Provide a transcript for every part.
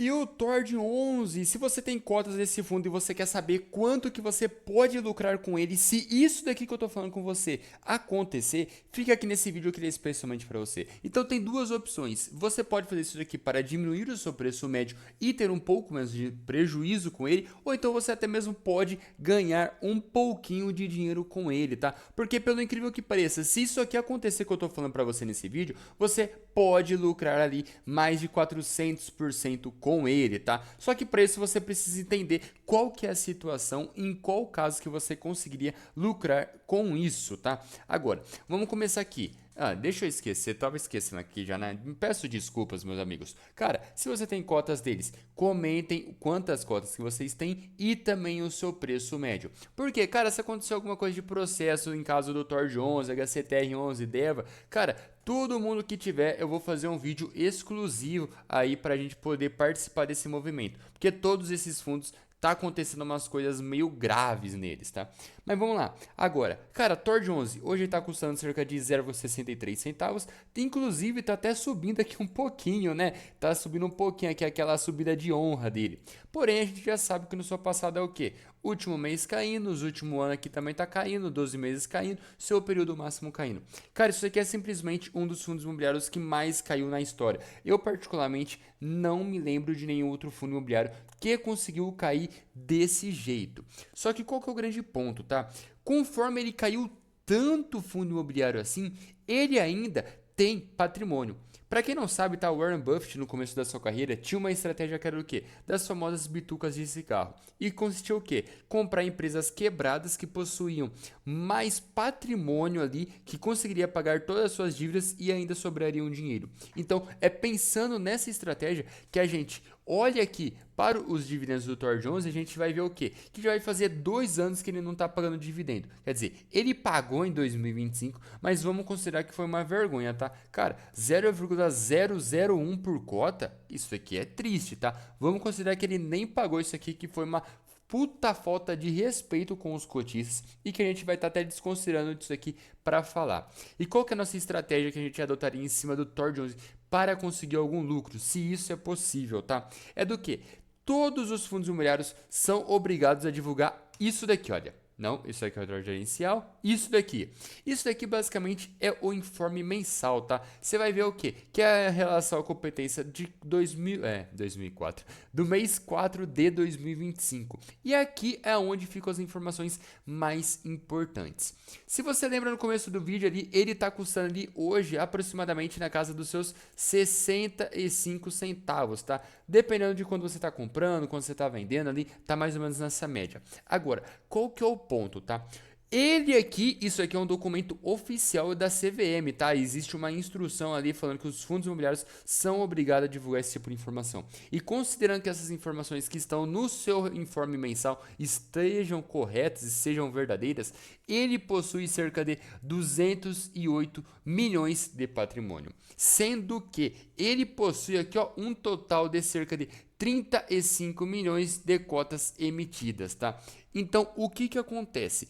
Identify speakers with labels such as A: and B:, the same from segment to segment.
A: E o Tord 11, se você tem cotas desse fundo e você quer saber quanto que você pode lucrar com ele, se isso daqui que eu tô falando com você acontecer, fica aqui nesse vídeo que ele é especialmente para você. Então tem duas opções. Você pode fazer isso daqui para diminuir o seu preço médio e ter um pouco menos de prejuízo com ele, ou então você até mesmo pode ganhar um pouquinho de dinheiro com ele, tá? Porque pelo incrível que pareça, se isso aqui acontecer que eu tô falando para você nesse vídeo, você pode lucrar ali mais de 400% com ele, tá? Só que para isso você precisa entender qual que é a situação, em qual caso que você conseguiria lucrar com isso, tá? Agora, vamos começar aqui. Deixa eu esquecer, tava esquecendo aqui já, né? Peço desculpas, meus amigos. Cara, se você tem cotas deles, comentem quantas cotas que vocês têm e também o seu preço médio. Porque, cara, se aconteceu alguma coisa de processo em caso do Tord 11, HCTR 11, DEVA, cara, todo mundo que tiver, eu vou fazer um vídeo exclusivo aí pra gente poder participar desse movimento. Porque todos esses fundos tá acontecendo umas coisas meio graves neles, tá? Mas vamos lá. Agora, cara, Tord 11 hoje tá custando cerca de 0,63 centavos. Inclusive tá até subindo aqui um pouquinho, né? Tá subindo um pouquinho aqui aquela subida de honra dele. Porém, a gente já sabe que no seu passado é o quê? Último mês caindo, os último ano aqui também tá caindo, 12 meses caindo, seu período máximo caindo. Cara, isso aqui é simplesmente um dos fundos imobiliários que mais caiu na história. Eu particularmente não me lembro de nenhum outro fundo imobiliário que conseguiu cair desse jeito. Só que qual que é o grande ponto, tá? Conforme ele caiu tanto fundo imobiliário assim, ele ainda tem patrimônio. Para quem não sabe, tá, Warren Buffett no começo da sua carreira tinha uma estratégia que era o quê? Das famosas bitucas de cigarro. E consistia o quê? Comprar empresas quebradas que possuíam mais patrimônio ali, que conseguiria pagar todas as suas dívidas e ainda sobraria um dinheiro. Então, é pensando nessa estratégia que a gente olha aqui para os dividendos do Tord 11, a gente vai ver o quê? Que já vai fazer 2 anos que ele não está pagando dividendo. Quer dizer, ele pagou em 2025, mas vamos considerar que foi uma vergonha, tá? Cara, 0,001 por cota, isso aqui é triste, tá? Vamos considerar que ele nem pagou isso aqui, que foi uma puta falta de respeito com os cotistas e que a gente vai estar até desconsiderando disso aqui para falar. E qual que é a nossa estratégia que a gente adotaria em cima do Tord 11 para conseguir algum lucro, se isso é possível, tá? É do que? Todos os fundos imobiliários são obrigados a divulgar isso daqui, olha. Não, isso aqui é o relatório gerencial. Isso daqui. Isso daqui basicamente é o informe mensal, tá? Você vai ver o quê? Que é a relação à competência de 2004, do mês 4 de 2025. E aqui é onde ficam as informações mais importantes. Se você lembra no começo do vídeo ali, ele tá custando ali hoje aproximadamente na casa dos seus 65 centavos, tá? Dependendo de quando você tá comprando, quando você tá vendendo ali, tá mais ou menos nessa média. Agora, qual que é o ponto, tá? Ele aqui, isso aqui é um documento oficial da CVM, tá? Existe uma instrução ali falando que os fundos imobiliários são obrigados a divulgar esse tipo de informação. E considerando que essas informações que estão no seu informe mensal estejam corretas e sejam verdadeiras, ele possui cerca de 208 milhões de patrimônio. Sendo que ele possui aqui, ó, um total de cerca de 35 milhões de cotas emitidas, tá? Então, o que que acontece?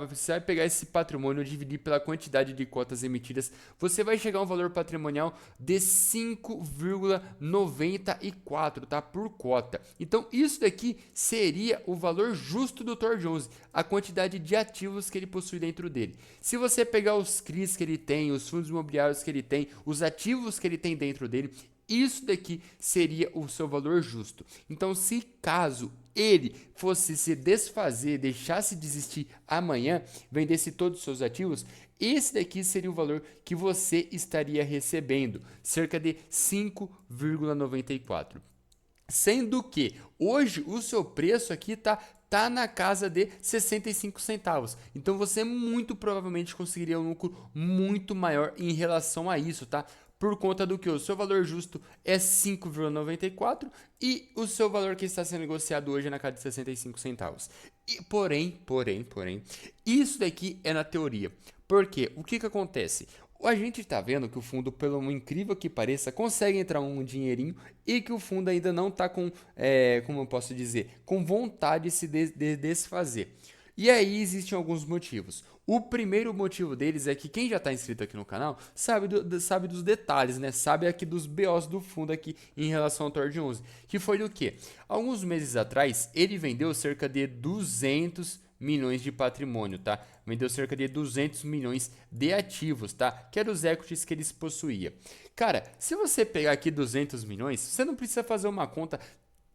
A: Você vai pegar esse patrimônio e dividir pela quantidade de cotas emitidas, você vai chegar a um valor patrimonial de 5,94, tá? Por cota. Então, isso daqui seria o valor justo do Tord 11, a quantidade de ativos que ele possui dentro dele. Se você pegar os CRIs que ele tem, os fundos imobiliários que ele tem, os ativos que ele tem dentro dele, isso daqui seria o seu valor justo. Então, se caso ele fosse se desfazer, deixasse de existir amanhã, vendesse todos os seus ativos, esse daqui seria o valor que você estaria recebendo, cerca de 5,94. Sendo que hoje o seu preço aqui tá na casa de 65 centavos. Então você muito provavelmente conseguiria um lucro muito maior em relação a isso, tá? Por conta do que o seu valor justo é 5,94 e o seu valor que está sendo negociado hoje é na casa de 65 centavos. E, porém, isso daqui é na teoria. Porque o que que acontece? A gente está vendo que o fundo, pelo incrível que pareça, consegue entrar um dinheirinho e que o fundo ainda não está com, como eu posso dizer, com vontade de se desfazer. E aí existem alguns motivos. O primeiro motivo deles é que quem já está inscrito aqui no canal sabe dos detalhes, né? Sabe aqui dos BOs do fundo aqui em relação ao Tord 11. Que foi do quê? Alguns meses atrás, ele vendeu cerca de 200 milhões de patrimônio, tá? Vendeu cerca de 200 milhões de ativos, tá? Que eram os equities que eles possuíam. Cara, se você pegar aqui 200 milhões, você não precisa fazer uma conta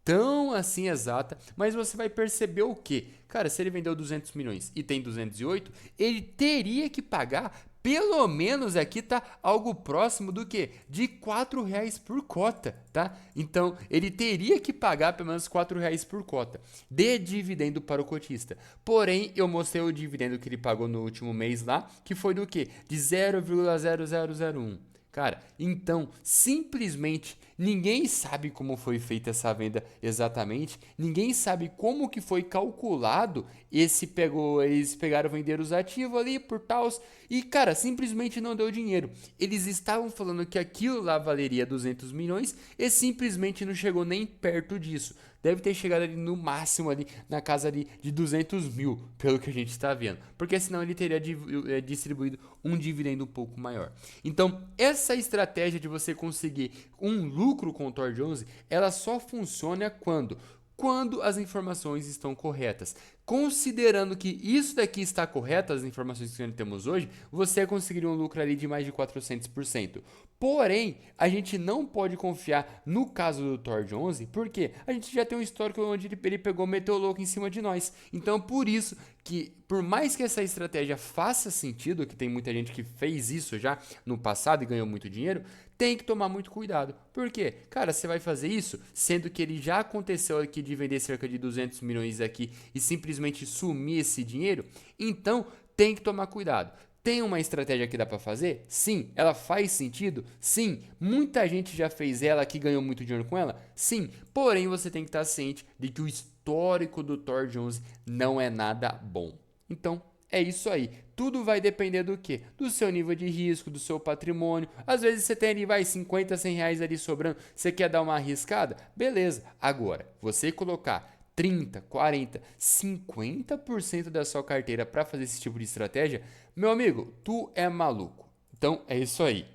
A: tão assim exata, mas você vai perceber o que? Cara, se ele vendeu 200 milhões e tem 208, ele teria que pagar pelo menos aqui tá algo próximo do que? De R$ 4 por cota, tá? Então, ele teria que pagar pelo menos R$ 4 por cota de dividendo para o cotista. Porém, eu mostrei o dividendo que ele pagou no último mês lá, que foi do que? De 0,0001. Cara, então, simplesmente ninguém sabe como foi feita essa venda exatamente, ninguém sabe como que foi calculado eles pegaram, venderam os ativos ali por tals e, cara, simplesmente não deu dinheiro. Eles estavam falando que aquilo lá valeria 200 milhões e simplesmente não chegou nem perto disso. Deve ter chegado ali no máximo ali na casa ali de 200 mil, pelo que a gente está vendo. Porque senão ele teria distribuído um dividendo um pouco maior. Então, essa estratégia de você conseguir um lucro com o Tord 11, ela só funciona quando as informações estão corretas. Considerando que isso daqui está correto, as informações que nós temos hoje, você conseguiria um lucro ali de mais de 400%. Porém, a gente não pode confiar no caso do Tord 11, porque a gente já tem um histórico onde ele pegou, meteu o louco em cima de nós. Então, por isso que, por mais que essa estratégia faça sentido, que tem muita gente que fez isso já no passado e ganhou muito dinheiro, tem que tomar muito cuidado. Por quê? Cara, você vai fazer isso, sendo que ele já aconteceu aqui de vender cerca de 200 milhões aqui e simplesmente sumir esse dinheiro, então tem que tomar cuidado. Tem uma estratégia que dá para fazer? Sim. Ela faz sentido? Sim. Muita gente já fez ela que ganhou muito dinheiro com ela? Sim. Porém, você tem que estar ciente de que o histórico do Tord 11 não é nada bom. Então, é isso aí. Tudo vai depender do quê? Do seu nível de risco, do seu patrimônio. Às vezes você tem ali, vai, 50, 100 reais ali sobrando. Você quer dar uma arriscada? Beleza. Agora, você colocar 30, 40, 50% da sua carteira para fazer esse tipo de estratégia, meu amigo, tu é maluco. Então é isso aí.